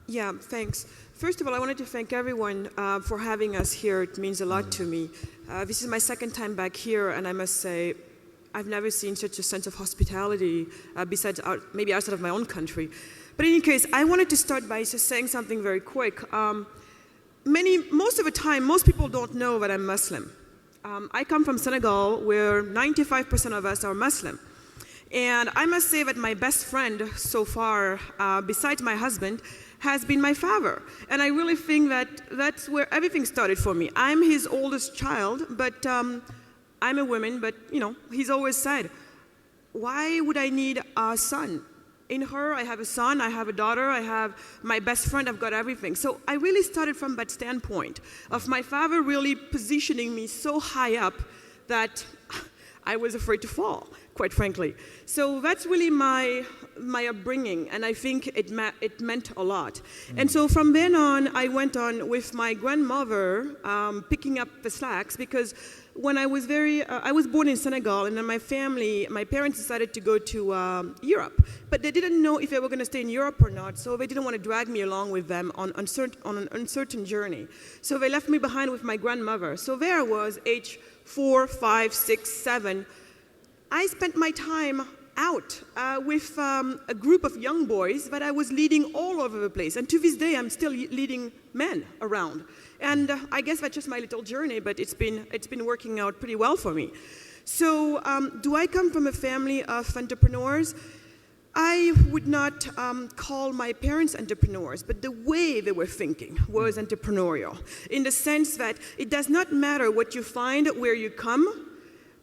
Yeah, thanks. First of all, I wanted to thank everyone for having us here. It means a lot to me. This is my second time back here, and I must say, I've never seen such a sense of hospitality besides maybe outside of my own country. But in any case, I wanted to start by just saying something very quick. Most of the time, most people don't know that I'm Muslim. I come from Senegal, where 95% of us are Muslim. And I must say that my best friend so far, besides my husband, has been my father. And I really think that that's where everything started for me. I'm his oldest child, but I'm a woman, but he's always said, why would I need a son? In her, I have a son, I have a daughter, I have my best friend, I've got everything. So I really started from that standpoint of my father really positioning me so high up that I was afraid to fall, quite frankly. So that's really my upbringing, and I think it meant a lot. And so from then on, I went on with my grandmother picking up the slacks, because when I was I was born in Senegal, and then my parents decided to go to Europe, but they didn't know if they were going to stay in Europe or not, so they didn't want to drag me along with them on an uncertain journey. So they left me behind with my grandmother. So there I was, age 4, 5, 6, 7. I spent my time out with a group of young boys that I was leading all over the place. And to this day, I'm still leading men around. And I guess that's just my little journey, but it's been working out pretty well for me. So do I come from a family of entrepreneurs? I would not call my parents entrepreneurs, but the way they were thinking was entrepreneurial, in the sense that it does not matter what you find, where you come,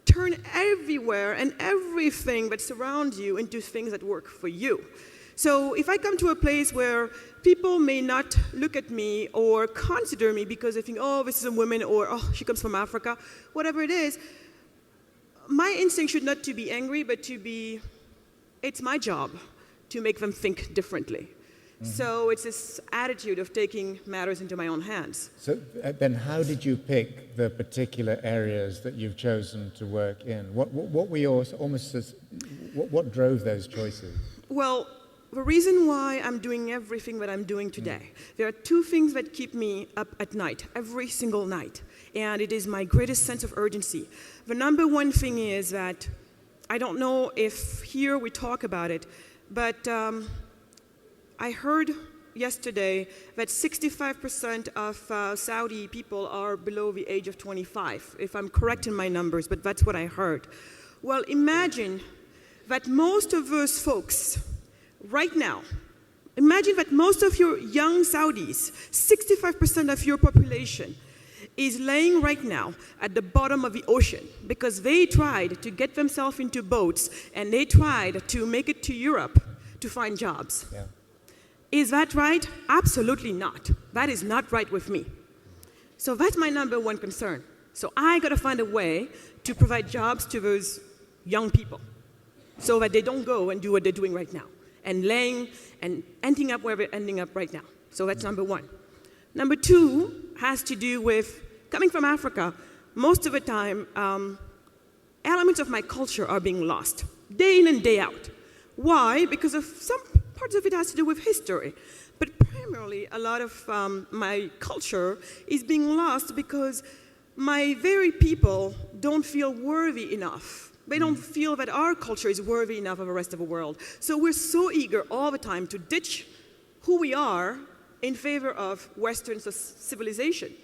turn everywhere and everything that surrounds you into things that work for you. So if I come to a place where people may not look at me or consider me because they think, oh, this is a woman, or oh, she comes from Africa, whatever it is, my instinct should not to be angry, but to be, it's my job to make them think differently. Mm-hmm. So it's this attitude of taking matters into my own hands. So then how did you pick the particular areas that you've chosen to work in? What were your, what drove those choices? Well, the reason why I'm doing everything that I'm doing today, there are two things that keep me up at night, every single night, and it is my greatest sense of urgency. The number one thing is that, I don't know if here we talk about it, but I heard yesterday that 65% of Saudi people are below the age of 25, if I'm correct in my numbers, but that's what I heard. Well, imagine that most of those folks, right now, imagine that most of your young Saudis, 65% of your population, is laying right now at the bottom of the ocean because they tried to get themselves into boats and they tried to make it to Europe to find jobs. Yeah. Is that right? Absolutely not. That is not right with me. So that's my number one concern. So I got to find a way to provide jobs to those young people so that they don't go and do what they're doing right now and laying and ending up where they're ending up right now. So that's number one. Number two has to do with coming from Africa. Most of the time, elements of my culture are being lost day in and day out. Why? Because of some parts of it has to do with history. But primarily, a lot of my culture is being lost because my very people don't feel worthy enough. They don't feel that our culture is worthy enough of the rest of the world. So we're so eager all the time to ditch who we are in favor of Western civilization.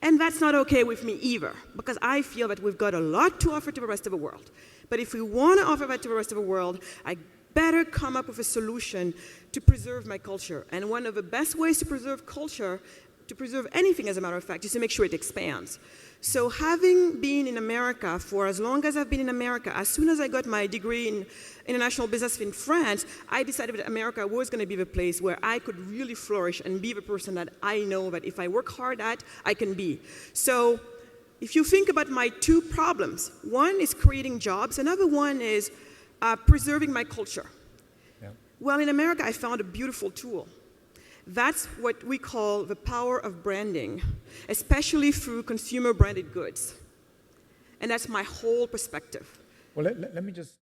And that's not okay with me either, because I feel that we've got a lot to offer to the rest of the world. But if we want to offer that to the rest of the world, I better come up with a solution to preserve my culture. And one of the best ways to preserve culture, to preserve anything as a matter of fact, is to make sure it expands. So having been in America for as long as I've been in America, as soon as I got my degree in international business in France, I decided that America was going to be the place where I could really flourish and be the person that I know that if I work hard at, I can be. So if you think about my two problems, one is creating jobs, another one is preserving my culture. Yeah. Well, in America, I found a beautiful tool. That's what we call the power of branding, especially through consumer-branded goods. And that's my whole perspective. Well, let me just...